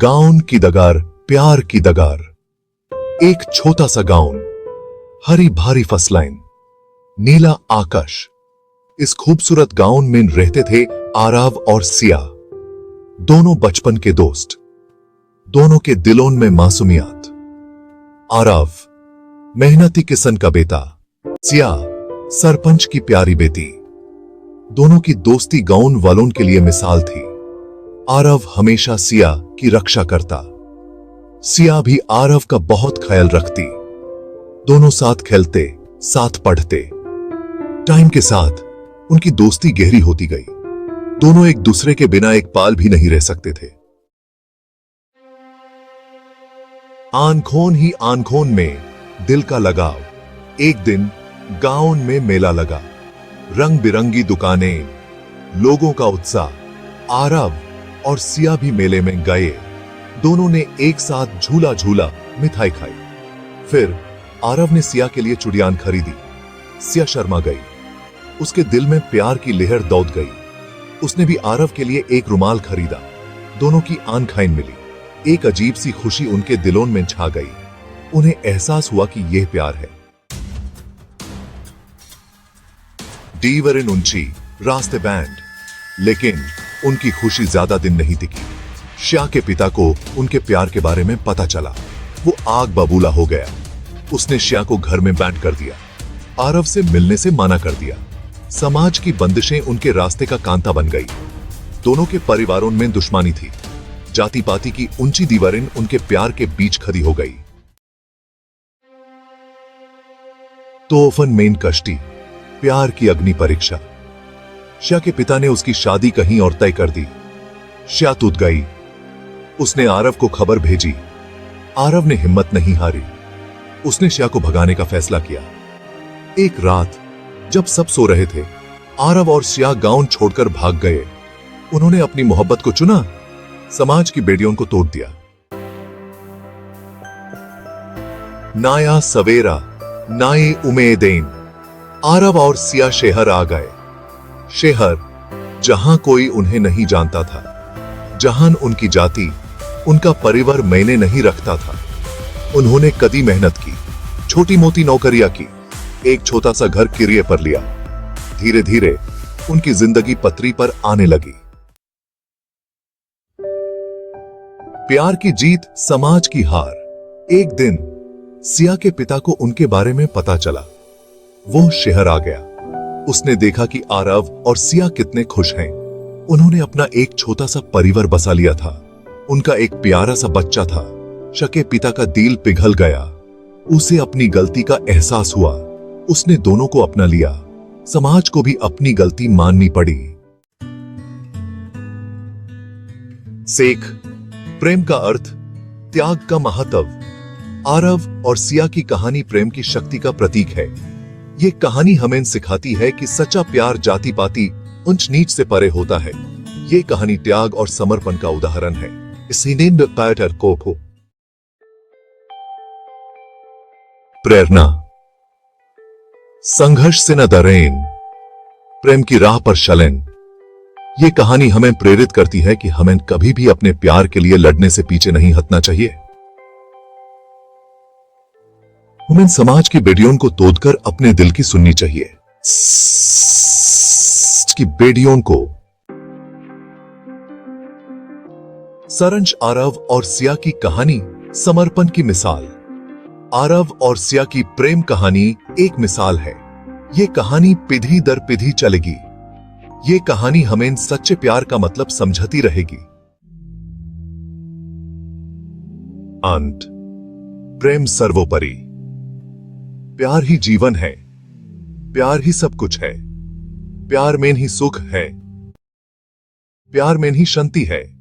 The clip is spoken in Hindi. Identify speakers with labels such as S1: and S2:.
S1: गाउन की दगार, प्यार की दगार। एक छोटा सा गाउन, हरी भारी फसलें, नीला आकाश। इस खूबसूरत गाउन में रहते थे आरव और सिया, दोनों बचपन के दोस्त, दोनों के दिलों में मासूमियत। आरव मेहनती किसान का बेटा, सिया सरपंच की प्यारी बेटी। दोनों की दोस्ती गाउन वालों के लिए मिसाल थी। आरव हमेशा सिया की रक्षा करता, सिया भी आरव का बहुत ख्याल रखती। दोनों साथ खेलते, साथ पढ़ते। टाइम के साथ उनकी दोस्ती गहरी होती गई। दोनों एक दूसरे के बिना एक पल भी नहीं रह सकते थे। आंखों ही आंखों में दिल का लगाव। एक दिन गांव में मेला लगा, रंग बिरंगी दुकानें, लोगों का उत्साह। आरव और सिया भी मेले में गए। दोनों ने एक साथ झूला झूला, मिठाई खाई। फिर आरव ने सिया के लिए चुड़ियान खरीदी। सिया शर्मा गई, उसके दिल में प्यार की लहर दौड़ गई। उसने भी आरव के लिए एक रुमाल खरीदा। दोनों की आंखें मिली। एक अजीब सी खुशी उनके दिलों में छा गई। उन्हें एहसास हुआ कि यह प्यार है। डीवरिन ऊंची, रास्ते बैंड, लेकिन उनकी खुशी ज्यादा दिन नहीं टिकी। श्या के पिता को उनके प्यार के बारे में पता चला। वो आग बबूला हो गया। उसने श्या को घर में बैंड कर दिया, आरव से मिलने से मना कर दिया। समाज की बंदिशें उनके रास्ते का कांटा बन गई। दोनों के परिवारों में दुश्मनी थी। जाति पाति की ऊंची दीवारें उनके प्यार के बीच खड़ी हो गई। तोफन मेन कश्ती, प्यार की अग्नि परीक्षा। श्या के पिता ने उसकी शादी कहीं और तय कर दी। श्या टूट गई। उसने आरव को खबर भेजी। आरव ने हिम्मत नहीं हारी। उसने श्या को भगाने का फैसला किया। एक रात जब सब सो रहे थे, आरव और श्या गांव छोड़कर भाग गए। उन्होंने अपनी मोहब्बत को चुना, समाज की बेड़ियों को तोड़ दिया। नाया सवेरा, नाए उम्मीदें। आरव और सिया शहर आ गए। शहर जहां कोई उन्हें नहीं जानता था, जहां उनकी जाति, उनका परिवार मायने नहीं रखता था। उन्होंने कड़ी मेहनत की, छोटी मोटी नौकरियां की, एक छोटा सा घर किराए पर लिया। धीरे धीरे उनकी जिंदगी पटरी पर आने लगी। प्यार की जीत, समाज की हार। एक दिन सिया के पिता को उनके बारे में पता चला। वो शहर आ गया। उसने देखा कि आरव और सिया कितने खुश हैं। उन्होंने अपना एक छोटा सा परिवार बसा लिया था। उनका एक प्यारा सा बच्चा था। श्या के पिता का दिल पिघल गया। उसे अपनी गलती का एहसास हुआ। उसने दोनों को अपना लिया। समाज को भी अपनी गलती माननी पड़ी। सीख, प्रेम का अर्थ, त्याग का महत्व। आरव और सिया की कहानी प्रेम की शक्ति का प्रतीक है। ये कहानी हमें सिखाती है कि सच्चा प्यार जाति पाति, ऊंच नीच से परे होता है। ये कहानी त्याग और समर्पण का उदाहरण है। प्रेरणा, संघर्ष से न डरें, प्रेम की राह पर चलें। ये कहानी हमें प्रेरित करती है कि हमें कभी भी अपने प्यार के लिए लड़ने से पीछे नहीं हटना चाहिए। हमें समाज की बेड़ियों को तोड़कर अपने दिल की सुननी चाहिए। की बेड़ियों को। सरंज आरव और सिया की कहानी समर्पण की मिसाल। आरव और सिया की प्रेम कहानी एक मिसाल है। ये कहानी पीढ़ी दर पीढ़ी चलेगी। ये कहानी हमें सच्चे प्यार का मतलब समझाती रहेगी। अंत, प्रेम सर्वोपरि। प्यार ही जीवन है। प्यार ही सब कुछ है। प्यार में ही सुख है। प्यार में ही शांति है।